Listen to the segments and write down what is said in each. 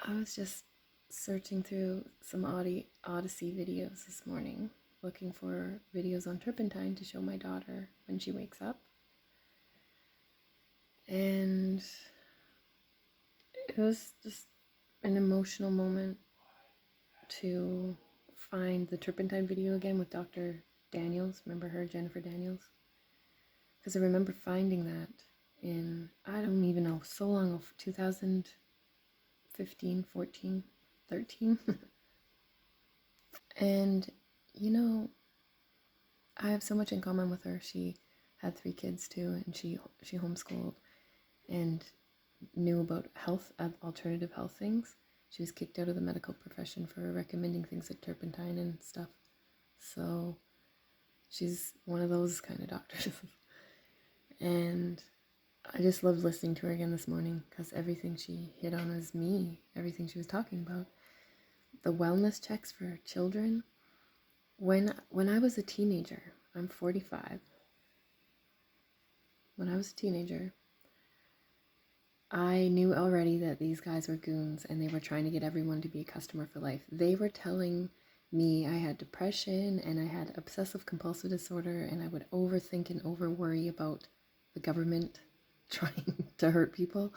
I was just searching through some Odyssey videos this morning, looking for videos on turpentine to show my daughter when she wakes up. And it was just an emotional moment to find the turpentine video again with Dr. Daniels. Remember her, Jennifer Daniels? Because I remember finding that in, I don't even know, so long ago, 2015, 14, 13. And, you know, I have so much in common with her. She had 3 kids too, and she homeschooled and knew about health, alternative health things. She was kicked out of the medical profession for recommending things like turpentine and stuff. So she's one of those kind of doctors. And I just loved listening to her again this morning because everything she hit on was me, everything she was talking about. The wellness checks for children. When I was a teenager, I'm 45. When I was a teenager, I knew already that these guys were goons and they were trying to get everyone to be a customer for life. They were telling me I had depression and I had obsessive compulsive disorder and I would overthink and over worry about the government trying to hurt people.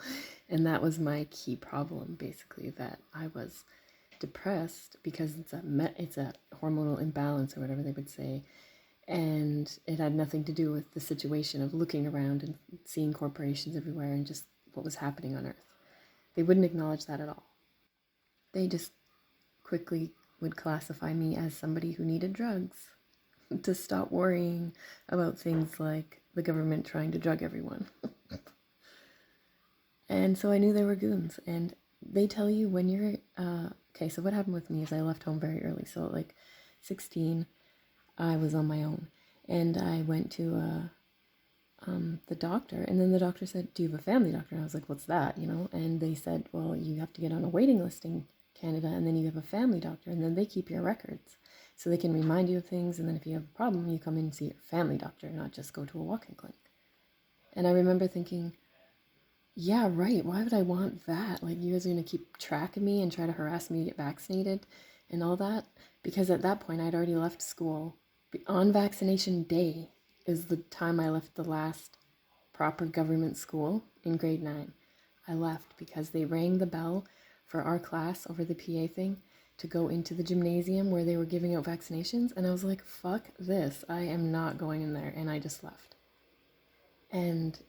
And that was my key problem, basically, that I was depressed because it's a hormonal imbalance or whatever they would say. And it had nothing to do with the situation of looking around and seeing corporations everywhere and just what was happening on Earth. They wouldn't acknowledge that at all. They just quickly would classify me as somebody who needed drugs to stop worrying about things like the government trying to drug everyone. And so I knew they were goons. And they tell you when you're, okay, so what happened with me is I left home very early. So at like 16, I was on my own. And I went to the doctor, and then the doctor said, do you have a family doctor? And I was like, what's that, And they said, well, you have to get on a waiting list in Canada, and then you have a family doctor, and then they keep your records. So they can remind you of things, and then if you have a problem, you come in and see your family doctor, not just go to a walk-in clinic. And I remember thinking, yeah, right, why would I want that? Like, you guys are going to keep track of me and try to harass me to get vaccinated and all that? Because at that point, I'd already left school. On vaccination day is the time I left the last proper government school in grade 9. I left because they rang the bell for our class over the PA thing to go into the gymnasium where they were giving out vaccinations. And I was like, fuck this. I am not going in there. And I just left. And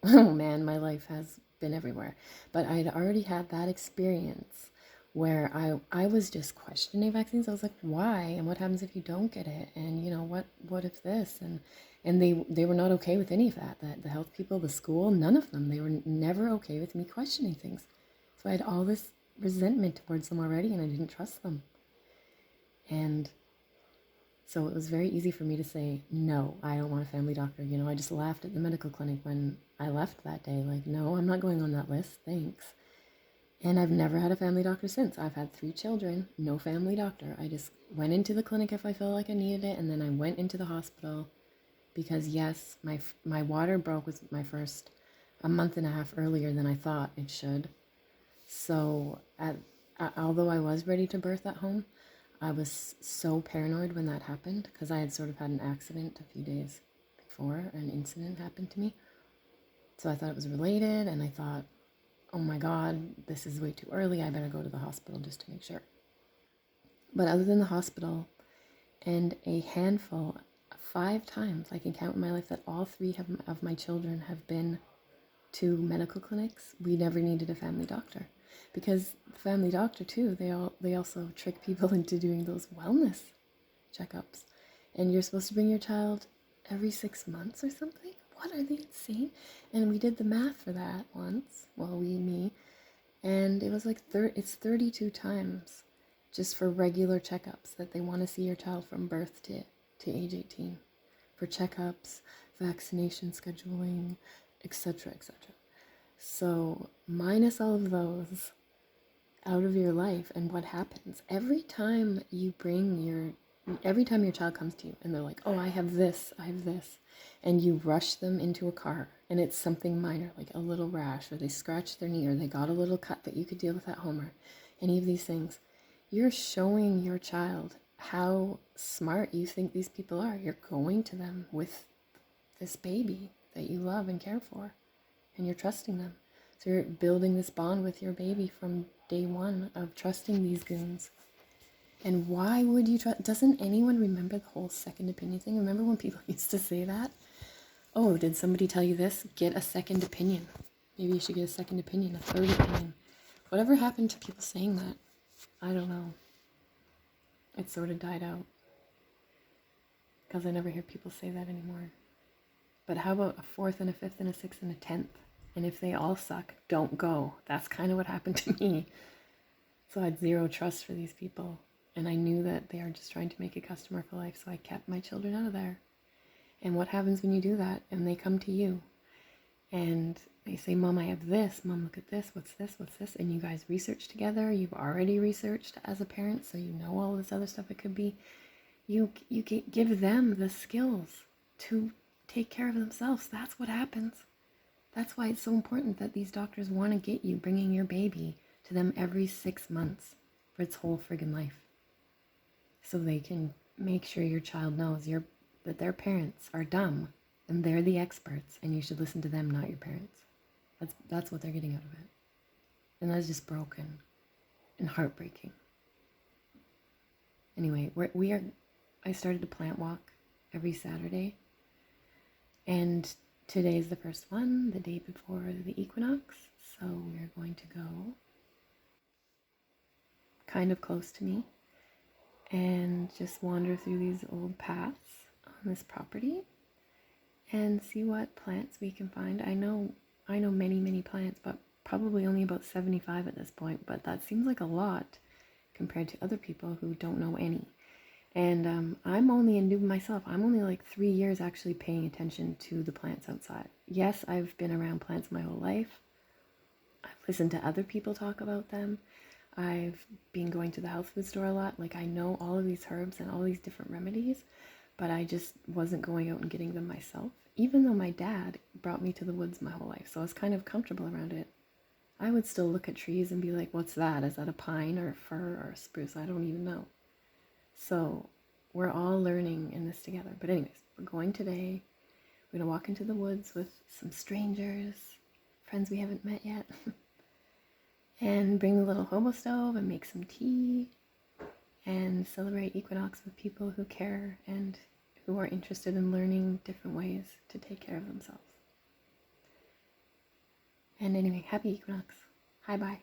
oh man, my life has been everywhere. But I'd already had that experience where I was just questioning vaccines. I was like, why? And what happens if you don't get it? And what if this? And they were not okay with any of that. The health people, the school, none of them. They were never okay with me questioning things. So I had all this resentment towards them already, and I didn't trust them. And so it was very easy for me to say, no, I don't want a family doctor. I just laughed at the medical clinic when I left that day. Like, no, I'm not going on that list. Thanks. And I've never had a family doctor since. I've had 3 children, no family doctor. I just went into the clinic if I felt like I needed it, and then I went into the hospital because, yes, my water broke with my first a month and a half earlier than I thought it should. So although I was ready to birth at home, I was so paranoid when that happened because I had sort of had an accident a few days before an incident happened to me. So I thought it was related, and I thought, oh my God, this is way too early. I better go to the hospital just to make sure. But other than the hospital and a handful, 5 times I can count in my life that all 3 of my children have been to medical clinics, we never needed a family doctor. Because the family doctor too, they also trick people into doing those wellness checkups. And you're supposed to bring your child every 6 months or something? What, are they insane? And we did the math for that once, me, and it was like it's 32 times just for regular checkups that they want to see your child from birth to age 18 for checkups, vaccination scheduling, etc., etc. So minus all of those out of your life, and what happens every time your child comes to you and they're like, oh, I have this, and you rush them into a car and it's something minor, like a little rash, or they scratched their knee, or they got a little cut that you could deal with at home, or any of these things, you're showing your child how smart you think these people are. You're going to them with this baby that you love and care for, and you're trusting them. So you're building this bond with your baby from day one of trusting these goons. And why would you trust? Doesn't anyone remember the whole second opinion thing? Remember when people used to say that? Oh, did somebody tell you this? Get a second opinion. Maybe you should get a second opinion, a third opinion. Whatever happened to people saying that? I don't know. It sort of died out. Because I never hear people say that anymore. But how about a fourth and a fifth and a sixth and a 10th? And if they all suck, don't go. That's kind of what happened to me. So I had zero trust for these people. And I knew that they are just trying to make a customer for life. So I kept my children out of there. And what happens when you do that and they come to you? And they say, Mom, I have this. Mom, look at this. What's this? What's this? And you guys research together. You've already researched as a parent, so you know all this other stuff it could be. You give them the skills to take care of themselves. That's what happens. That's why it's so important that these doctors want to get you bringing your baby to them every 6 months for its whole friggin' life. So they can make sure your child knows that their parents are dumb and they're the experts and you should listen to them, not your parents. That's what they're getting out of it. And that's just broken and heartbreaking. Anyway, I started a plant walk every Saturday. And today is the first one, the day before the equinox. So we're going to go kind of close to me and just wander through these old paths on this property and see what plants we can find. I know many plants, but probably only about 75 at this point, but that seems like a lot compared to other people who don't know any. And I'm only a noob myself. I'm only like 3 years actually paying attention to the plants outside. Yes, I've been around plants my whole life. I've listened to other people talk about them. I've been going to the health food store a lot. Like, I know all of these herbs and all these different remedies, but I just wasn't going out and getting them myself, even though my dad brought me to the woods my whole life. So I was kind of comfortable around it. I would still look at trees and be like, what's that? Is that a pine or a fir or a spruce? I don't even know. So we're all learning in this together. But anyways, we're going today. We're going to walk into the woods with some strangers, friends we haven't met yet, and bring the little hobo stove and make some tea and celebrate equinox with people who care and who are interested in learning different ways to take care of themselves. And anyway, happy equinox. Hi, bye.